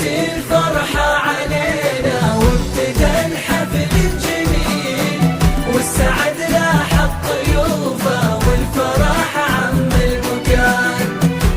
الفرحة علينا وابتدى الحفل الجميل، والسعد لاح الضيوفه والفرح عم المكان.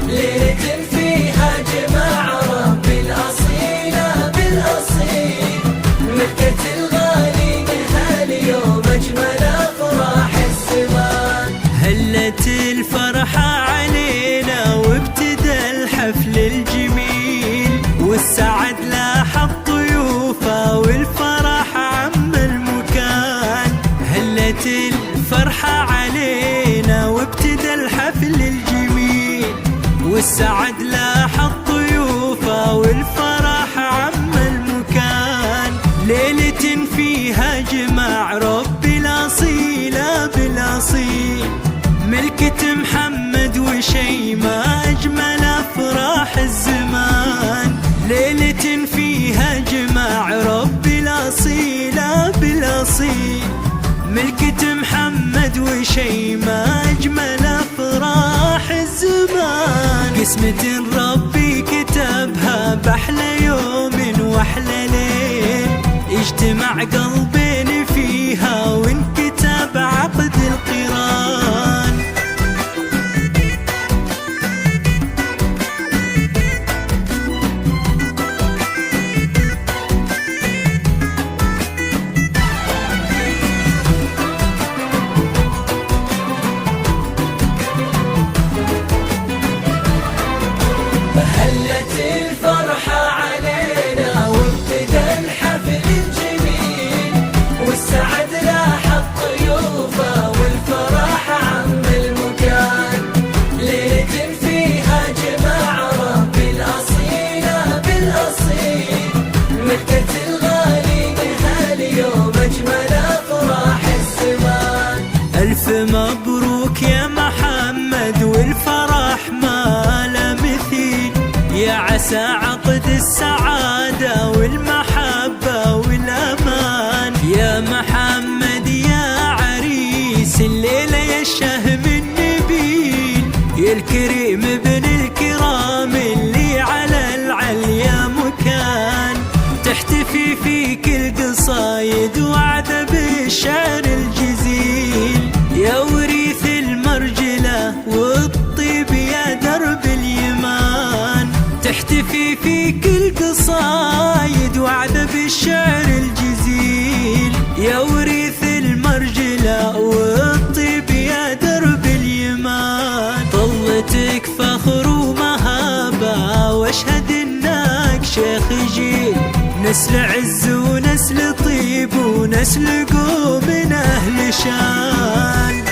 ليلة فيها جمع ربي الأصيلة بالأصيل، مكة الغالي هاليوم أجمل أفراح الزمان. هلت الفرحة علينا وابتدى الحفل الجميل، والسعد لاح الضيوفه والفرح عم المكان. هلت الفرحة علينا وابتدى الحفل الجميل، والسعد لاح الضيوفه والفرح عم المكان. ليلة فيها جمع ربي الأصيلة بالأصيل، ملكة محمد وشيماء أجمل أفراح الزمان. ليلة فيها جمع ربي الأصيلة بالأصيل، ملكة محمد وشيماء أجمل أفراح الزمان. قسمة ربي كتبها بأحلى يوم وأحلى ليل، اجتمع قلبين فيها وانكتب عقد القران. هلت الفرحة علينا وابتدى الحفل الجميل، والسعد لاح الضيوفه والفرح عم المكان. ليلة فيها جمع ربي الأصيلة بالأصيل، مكة الغالي هاليوم أجمل أفراح الزمان. ألف مبروك يا محمد والفرح ما له مثيل، يا عسى عقد السعادة والمحبة والأمان. يا محمد يا عريس الليلة يا الشهم النبيل، يا الكريم ابن الكرام اللي على العليا مكان. تحتفي فيك القصايد وعد بالشعر الجزيل، يا وريث المرجلة والطيب يا درب اليمان. تحتفي فيك القصايد وعد بالشعر الجزيل، يا وريث المرجلة والطيب يا درب اليمان. طلتك فخر ومهابة واشهد انك شيخ جيل، نسل عز ونسل طيب ونسل قوم من اهل شان.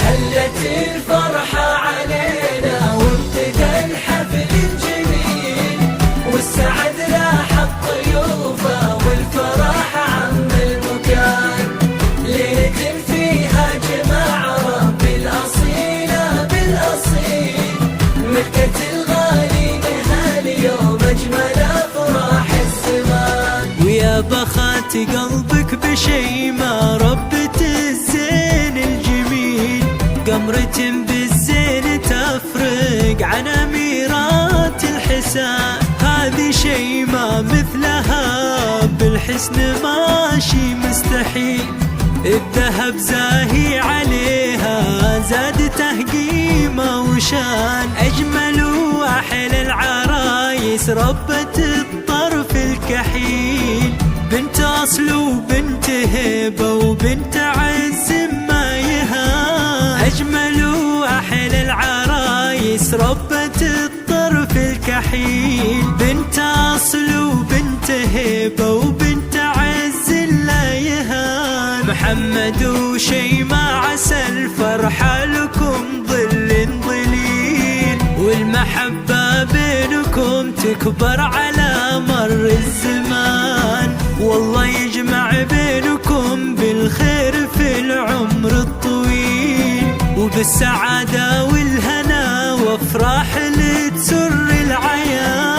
هلت الفرحة علينا وابتدى الحفل الجميل، والسعد لاح الضيوفه والفرح عم المكان. ليلة فيها جمع ربي الأصيلة بالأصيل، مكة الغالي هاليوم أجمل أفراح الزمان. ويا بخات قلبك بشيماء ربة الزين الجميل، قمرة بالزين تفرق عن أميرات الحسان. هذه شيماء مثلها بالحسن ماشي مستحيل، الذهب زاهي عليها زادته قيمة وشان. أجمل وأحلى العرايس ربة الطرف الكحيل، بنت أصل وبنت هبة وبنت عز ما يهان. أجمل وأحلى العرايس ربة الطرف الكحيل، بنت أصل وبنت هبة وبنت عز لا يهان. محمد وشيماء عسى الفرحة لكم ظل ظليل، والمحبة بينكم تكبر على مر الزمان. والله يجمع بينكم بالخير في العمر الطويل، وبالسعادة والهنا وافراح اللي تسر العيان.